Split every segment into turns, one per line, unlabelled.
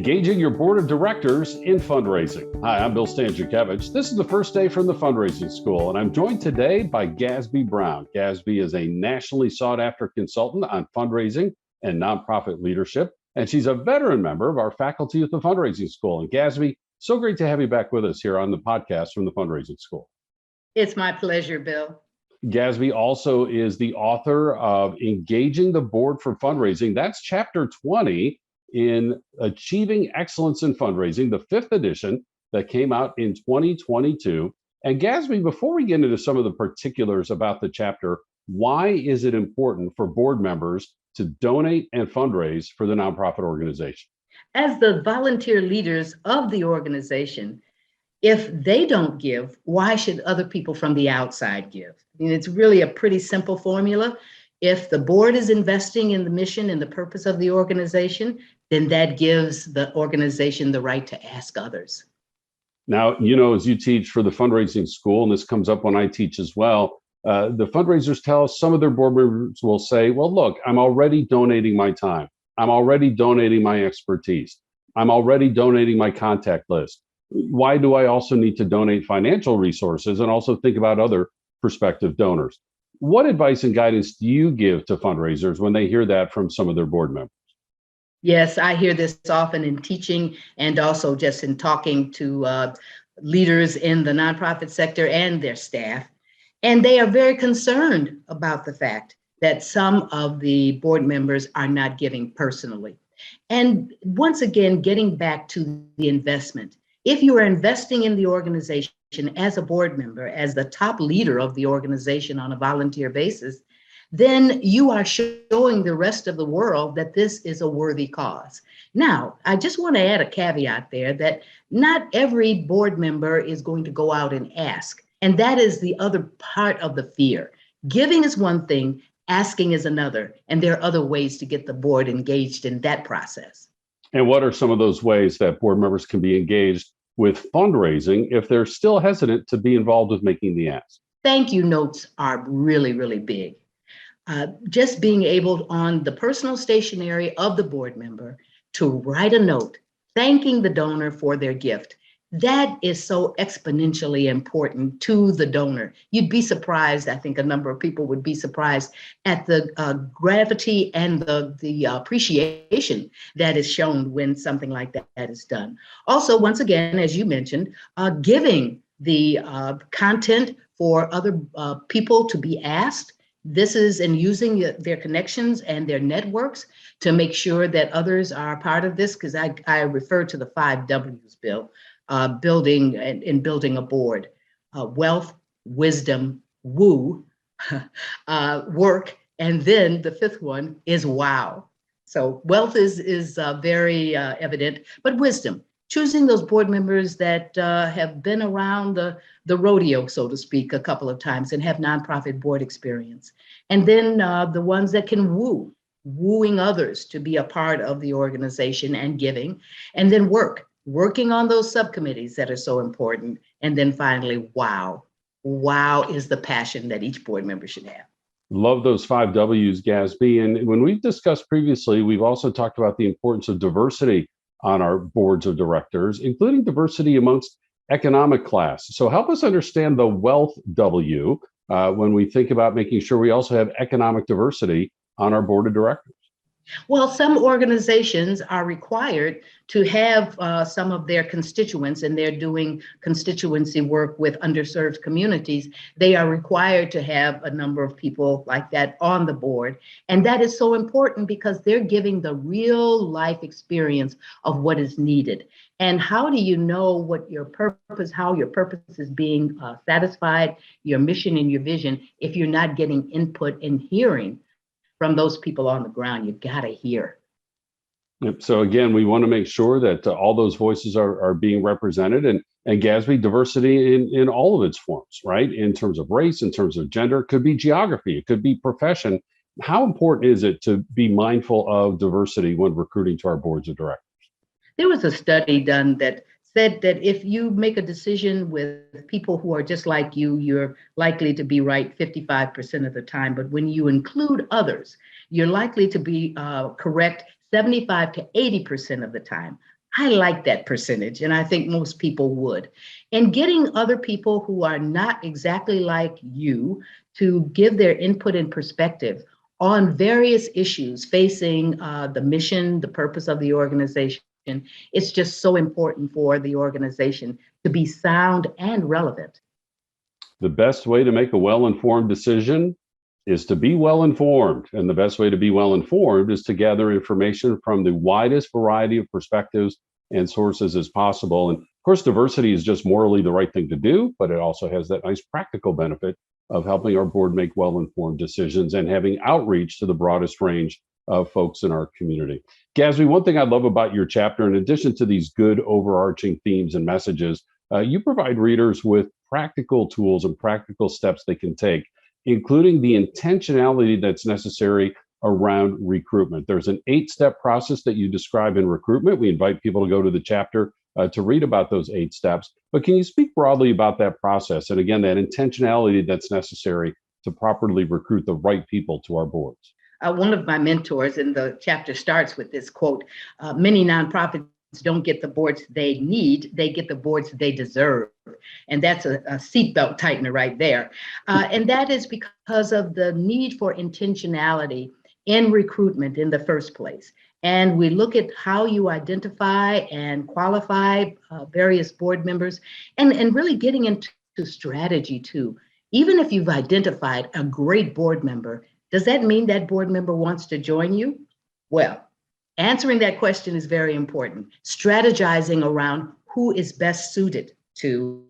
Engaging your board of directors in fundraising. Hi, I'm Bill Stanczykiewicz. This is the first day from the Fundraising School, and I'm joined today by Gasby Brown. Gasby is a nationally sought after consultant on fundraising and nonprofit leadership, and she's a veteran member of our faculty at the Fundraising School. And Gasby, so great to have you back with us here on the podcast from the Fundraising School.
It's my pleasure, Bill.
Gasby also is the author of Engaging the Board for Fundraising. That's chapter 20 in Achieving Excellence in Fundraising, the 5th edition that came out in 2022. And Gasby, before we get into some of the particulars about the chapter, why is it important for board members to donate and fundraise for the nonprofit organization?
As the volunteer leaders of the organization, if they don't give, why should other people from the outside give? I mean, it's really a pretty simple formula. If the board is investing in the mission and the purpose of the organization, then that gives the organization the right to ask others.
Now, you know, as you teach for the Fundraising School, and this comes up when I teach as well, the fundraisers tell us some of their board members will say, well, look, I'm already donating my time. I'm already donating my expertise. I'm already donating my contact list. Why do I also need to donate financial resources and also think about other prospective donors? What advice and guidance do you give to fundraisers when they hear that from some of their board members?
Yes, I hear this often in teaching and also just in talking to leaders in the nonprofit sector and their staff. And they are very concerned about the fact that some of the board members are not giving personally. And once again, getting back to the investment. If you are investing in the organization as a board member, as the top leader of the organization on a volunteer basis, then you are showing the rest of the world that this is a worthy cause. Now, I just want to add a caveat there that not every board member is going to go out and ask. And that is the other part of the fear. Giving is one thing, asking is another. And there are other ways to get the board engaged in that process.
And what are some of those ways that board members can be engaged with fundraising if they're still hesitant to be involved with making the ask?
Thank you notes are really, really big. Just being able on the personal stationery of the board member to write a note thanking the donor for their gift. That is so exponentially important to the donor. You'd be surprised, I think a number of people would be surprised at the gravity and the appreciation that is shown when something like that is done. Also, once again, as you mentioned, giving the content for other people to be asked. This is in using their connections and their networks to make sure that others are part of this, because I refer to the 5 W's, Bill. Building a board, wealth, wisdom, woo, work, and then the 5th one is wow. So wealth is very evident, but wisdom, choosing those board members that have been around the rodeo, so to speak, a couple of times and have nonprofit board experience. And then the ones that can wooing others to be a part of the organization and giving, and then working on those subcommittees that are so important. And then finally, wow. Wow is the passion that each board member should have.
Love those 5 W's, Gasby. And when we've discussed previously, we've also talked about the importance of diversity on our boards of directors, including diversity amongst economic class. So help us understand the wealth W when we think about making sure we also have economic diversity on our board of directors.
Well, some organizations are required to have some of their constituents, and they're doing constituency work with underserved communities. They are required to have a number of people like that on the board. And that is so important because they're giving the real life experience of what is needed. And how do you know what your purpose, how your purpose is being satisfied, your mission and your vision, if you're not getting input and hearing from those people on the ground? You gotta hear.
So again, we want to make sure that all those voices are being represented, and Gasby, diversity in all of its forms, right? In terms of race, in terms of gender, it could be geography, it could be profession. How important is it to be mindful of diversity when recruiting to our boards of directors?
There was a study done that said that if you make a decision with people who are just like you, you're likely to be right 55% of the time. But when you include others, you're likely to be correct 75 to 80% of the time. I like that percentage, and I think most people would. And getting other people who are not exactly like you to give their input and perspective on various issues facing the mission, the purpose of the organization. It's just so important for the organization to be sound and relevant.
The best way to make a well-informed decision is to be well-informed. And the best way to be well-informed is to gather information from the widest variety of perspectives and sources as possible. And of course, diversity is just morally the right thing to do, but it also has that nice practical benefit of helping our board make well-informed decisions and having outreach to the broadest range of folks in our community. Gasby, one thing I love about your chapter, in addition to these good overarching themes and messages, you provide readers with practical tools and practical steps they can take, including the intentionality that's necessary around recruitment. There's an 8-step process that you describe in recruitment. We invite people to go to the chapter to read about those 8 steps. But can you speak broadly about that process? And again, that intentionality that's necessary to properly recruit the right people to our boards.
One of my mentors in the chapter starts with this quote, many nonprofits don't get the boards they need, they get the boards they deserve. And that's a seatbelt tightener right there. And that is because of the need for intentionality in recruitment in the first place. And we look at how you identify and qualify various board members and really getting into strategy too. Even if you've identified a great board member, does that mean that board member wants to join you? Well, answering that question is very important. Strategizing around who is best suited to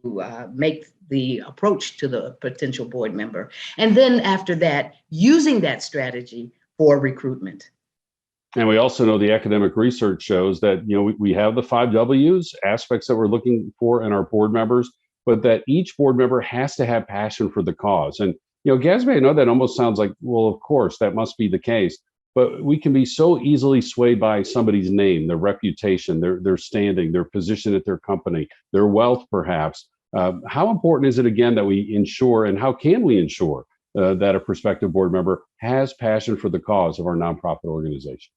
make the approach to the potential board member. And then after that, using that strategy for recruitment.
And we also know the academic research shows that, we have the 5 W's, aspects that we're looking for in our board members, but that each board member has to have passion for the cause. And, Gasby, I know that almost sounds like, well, of course, that must be the case. But we can be so easily swayed by somebody's name, their reputation, their standing, their position at their company, their wealth, perhaps. How important is it, again, that we ensure, and how can we ensure that a prospective board member has passion for the cause of our nonprofit organization?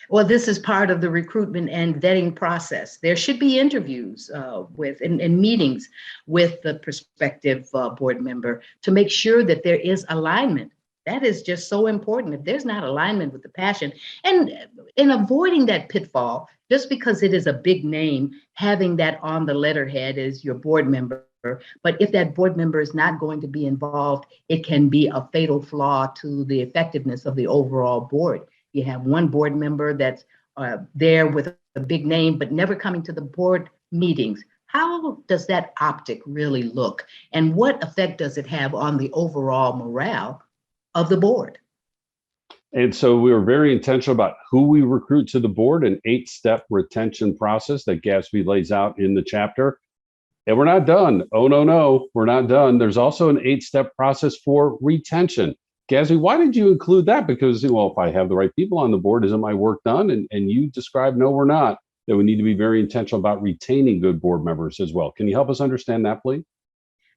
Well, this is part of the recruitment and vetting process. There should be interviews and meetings with the prospective board member to make sure that there is alignment. That is just so important. If there's not alignment with the passion and in avoiding that pitfall, just because it is a big name, having that on the letterhead as your board member. But if that board member is not going to be involved, it can be a fatal flaw to the effectiveness of the overall board. You have one board member that's there with a big name, but never coming to the board meetings. How does that optic really look? And what effect does it have on the overall morale of the board?
And so we were very intentional about who we recruit to the board, an 8-step retention process that Gasby lays out in the chapter. And we're not done. Oh, no, we're not done. There's also an 8-step process for retention. Gasby, why did you include that? Because, if I have the right people on the board, isn't my work done? And you described, no, we're not, that we need to be very intentional about retaining good board members as well. Can you help us understand that, please?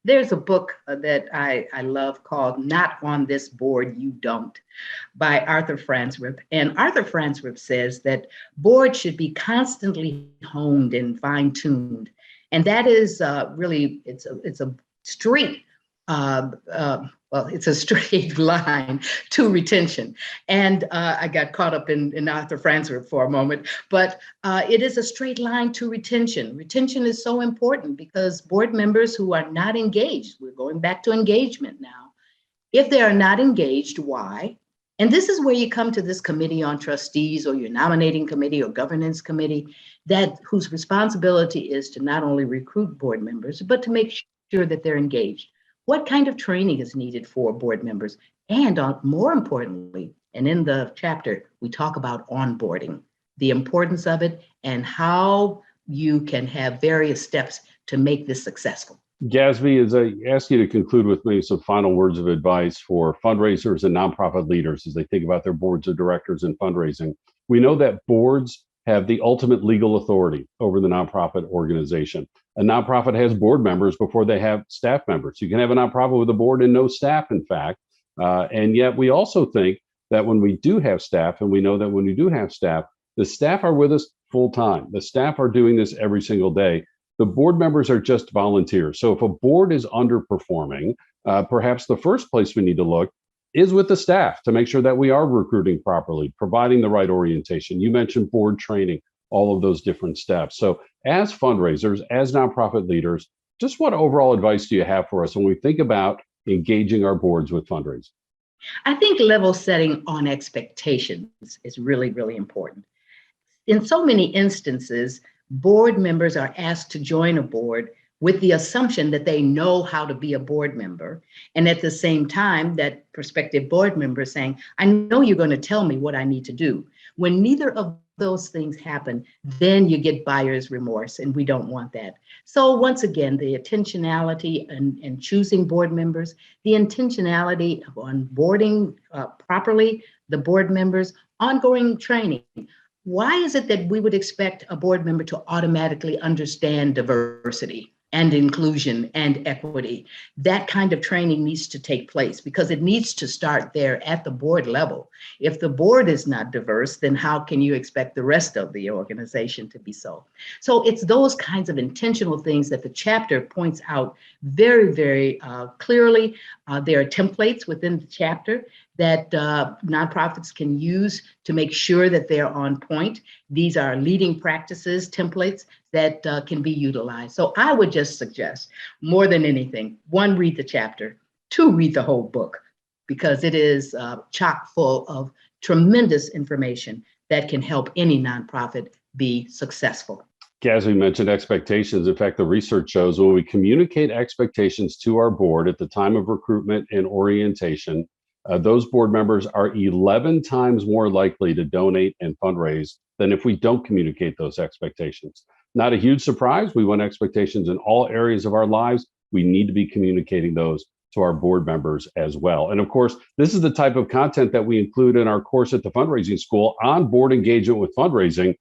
There's a book that I love called Not on This Board, You Don't, by Arthur Franzreb. And Arthur Franzreb says that boards should be constantly honed and fine-tuned. And that is really, it's a straight it's a straight line to retention. And I got caught up in Arthur Franzreb for a moment, but it is a straight line to retention. Retention is so important because board members who are not engaged, we're going back to engagement now. If they are not engaged, why? And this is where you come to this committee on trustees or your nominating committee or governance committee whose responsibility is to not only recruit board members, but to make sure that they're engaged. What kind of training is needed for board members? And more importantly, and in the chapter, we talk about onboarding, the importance of it, and how you can have various steps to make this successful.
Gasby, as I ask you to conclude with me some final words of advice for fundraisers and nonprofit leaders as they think about their boards of directors and fundraising, we know that boards have the ultimate legal authority over the nonprofit organization. A nonprofit has board members before they have staff members. You can have a nonprofit with a board and no staff, in fact. And yet we also think that when we do have staff, and we know that when we do have staff, the staff are with us full time. The staff are doing this every single day. The board members are just volunteers. So if a board is underperforming, perhaps the first place we need to look is with the staff to make sure that we are recruiting properly, providing the right orientation. You mentioned board training, all of those different steps. So as fundraisers, as nonprofit leaders, just what overall advice do you have for us when we think about engaging our boards with fundraising?
I think level setting on expectations is really, really important. In so many instances, board members are asked to join a board with the assumption that they know how to be a board member. And at the same time, that prospective board member is saying, I know you're going to tell me what I need to do. When neither of those things happen, then you get buyer's remorse, and we don't want that. So once again, the intentionality and choosing board members, the intentionality of onboarding properly the board members, ongoing training. Why is it that we would expect a board member to automatically understand diversity and inclusion and equity? That kind of training needs to take place because it needs to start there at the board level. If the board is not diverse, then how can you expect the rest of the organization to be so? So it's those kinds of intentional things that the chapter points out very, very clearly. There are templates within the chapter that nonprofits can use to make sure that they're on point. These are leading practices, templates that can be utilized. So I would just suggest, more than anything, 1, read the chapter, 2, read the whole book, because it is chock full of tremendous information that can help any nonprofit be successful.
Gasby mentioned expectations. In fact, the research shows when we communicate expectations to our board at the time of recruitment and orientation, those board members are 11 times more likely to donate and fundraise than if we don't communicate those expectations. Not a huge surprise. We want expectations in all areas of our lives. We need to be communicating those to our board members as well. And of course, this is the type of content that we include in our course at the Fundraising School on board engagement with fundraising.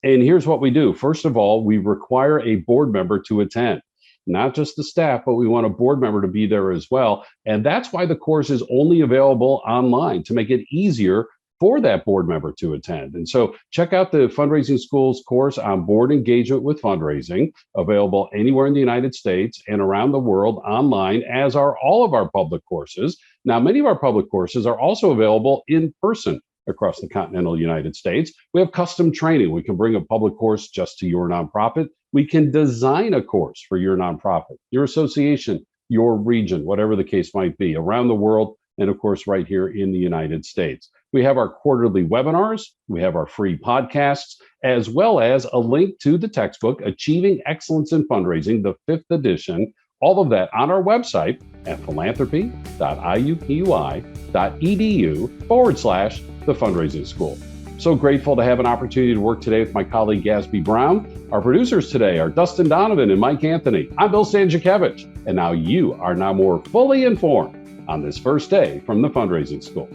And here's what we do. First of all, we require a board member to attend. Not just the staff, but we want a board member to be there as well. And that's why the course is only available online, to make it easier for that board member to attend. And so check out the Fundraising School's course on board engagement with fundraising, available anywhere in the United States and around the world online, as are all of our public courses. Now, many of our public courses are also available in person across the continental United States. We have custom training. We can bring a public course just to your nonprofit. We can design a course for your nonprofit, your association, your region, whatever the case might be, around the world, and of course, right here in the United States. We have our quarterly webinars. We have our free podcasts, as well as a link to the textbook, Achieving Excellence in Fundraising, the 5th edition. All of that on our website at philanthropy.iupui.edu/the Fundraising School. So grateful to have an opportunity to work today with my colleague Gasby Brown. Our producers today are Dustin Donovan and Mike Anthony. I'm Bill Stanczykiewicz, and now you are now more fully informed on this first day from the Fundraising School.